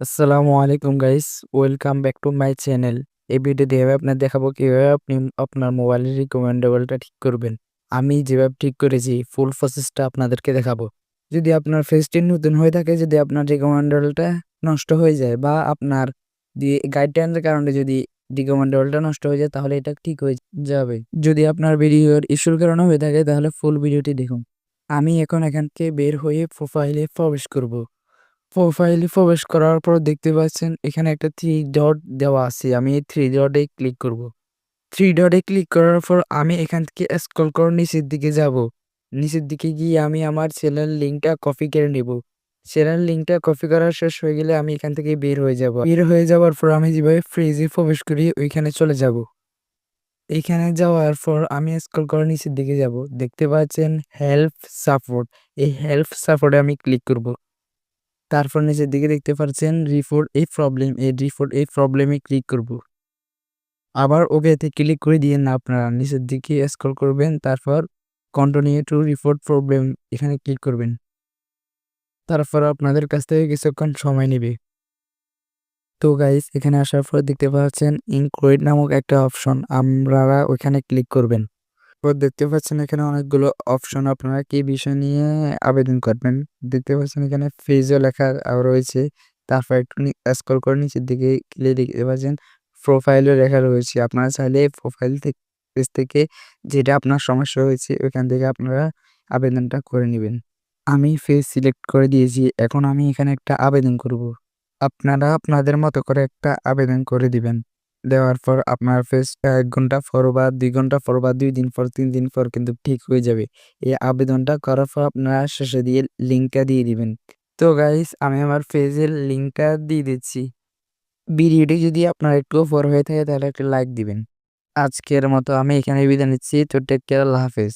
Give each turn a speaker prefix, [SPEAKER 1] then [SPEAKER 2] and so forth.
[SPEAKER 1] আসসালামু আলাইকুম guys, welcome back to my channel. এই ভিডিওতে আপনার দেখাবো কিভাবে আপনি আপনার মোবাইলের রিকমেন্ডেবলটা ঠিক করবেন। আমি যেভাবে ঠিক করেছি ফুল প্রসেসটা আপনাদেরকে দেখাবো। যদি আপনার ফেসটি নতুন হয়ে থাকে, যদি আপনার রিকমেন্ডেবলটা নষ্ট হয়ে যায় বা আপনার দিয়ে গাইডলাইনের কারণে যদি রিকমেন্ডেবলটা নষ্ট হয়ে যায়, তাহলে এটা ঠিক হয়ে যাবে। যদি আপনার ভিডিওর ইস্যুর কারণে হয়ে থাকে, তাহলে ফুল ভিডিওটি দেখুন। আমি এখন এখান থেকে বের হয়ে প্রোফাইলে প্রবেশ করব। প্রোফাইলে প্রবেশ করার পর দেখতে পাচ্ছেন এখানে একটা থ্রি ডট দেওয়া আছে। আমি এই থ্রি ডটে ক্লিক করব। থ্রি ডটে ক্লিক করার পর আমি এখান থেকে স্ক্রল করে নিচের দিকে যাব। নিচের দিকে গিয়ে আমি আমার চ্যানেল লিঙ্কটা কপি করে নেব। চ্যানেল লিঙ্কটা কপি করা শেষ হয়ে গেলে আমি এখান থেকে বের হয়ে যাব। বের হয়ে যাওয়ার পর আমি যেভাবে ফ্রিজে প্রবেশ করি ওইখানে চলে যাব। এইখানে যাওয়ার পর আমি স্ক্রল করে নিচের দিকে যাব। দেখতে পাচ্ছেন হেল্প সাপোর্ট। এই হেল্প সাপোর্টে আমি ক্লিক করব। তারপর নিচের দিকে দেখতে পাচ্ছেন রিপোর্ট এই প্রবলেম, এই রিপোর্ট এই প্রবলেমে ক্লিক করব। আবার ওকেতে ক্লিক করে দিয়েন না, আপনারা নিচের দিকে স্ক্রল করবেন, তারপর কন্টিনিউ টু রিপোর্ট প্রবলেম এখানে ক্লিক করবেন। তারপর আপনাদের কাছ থেকে কিছুক্ষণ সময় নেবে। তো গাইস, এখানে আসার পর দেখতে পাচ্ছেন ইনক্লুড নামক একটা অপশন, আপনারা ওইখানে ক্লিক করবেন। দেখতে পাচ্ছেন এখানে অনেকগুলো অপশন, আপনারা কি বিষয় নিয়ে আবেদন করবেন। দেখতে পাচ্ছেন এখানে ফেজও লেখা রয়েছে। তারপর একটু স্ক্রল করে নিচের দিকে গেলে দেখতে পাচ্ছেন প্রোফাইলও লেখা রয়েছে। আপনারা চাইলে প্রোফাইল থেকে পেজ থেকে যেটা আপনার সমস্যা হয়েছে ওইখান থেকে আপনারা আবেদনটা করে নেবেন। আমি ফেজ সিলেক্ট করে দিয়েছি। এখন আমি এখানে একটা আবেদন করব। আপনারা আপনাদের মতো করে একটা আবেদন করে দিবেন। দেওয়ার পর আপনার ফেসটা ১ ঘন্টা পর বা ২ ঘন্টা পর বা ২ দিন পর ৩ দিন পর কিন্তু ঠিক হয়ে যাবে। এই আবেদনটা করার পর আপনারা শেষে দিয়ে লিঙ্কটা দিয়ে দিবেন। তো গাইস, আমি আমার পেজের লিঙ্কটা দিয়ে দিচ্ছি। ভিডিওটি যদি আপনার একটু বড় হয়ে থাকে তাহলে একটা লাইক দিবেন। আজকের মতো আমি এখানে বিদায় নিচ্ছি। তো টেক কেয়ার, আল্লাহ হাফেজ।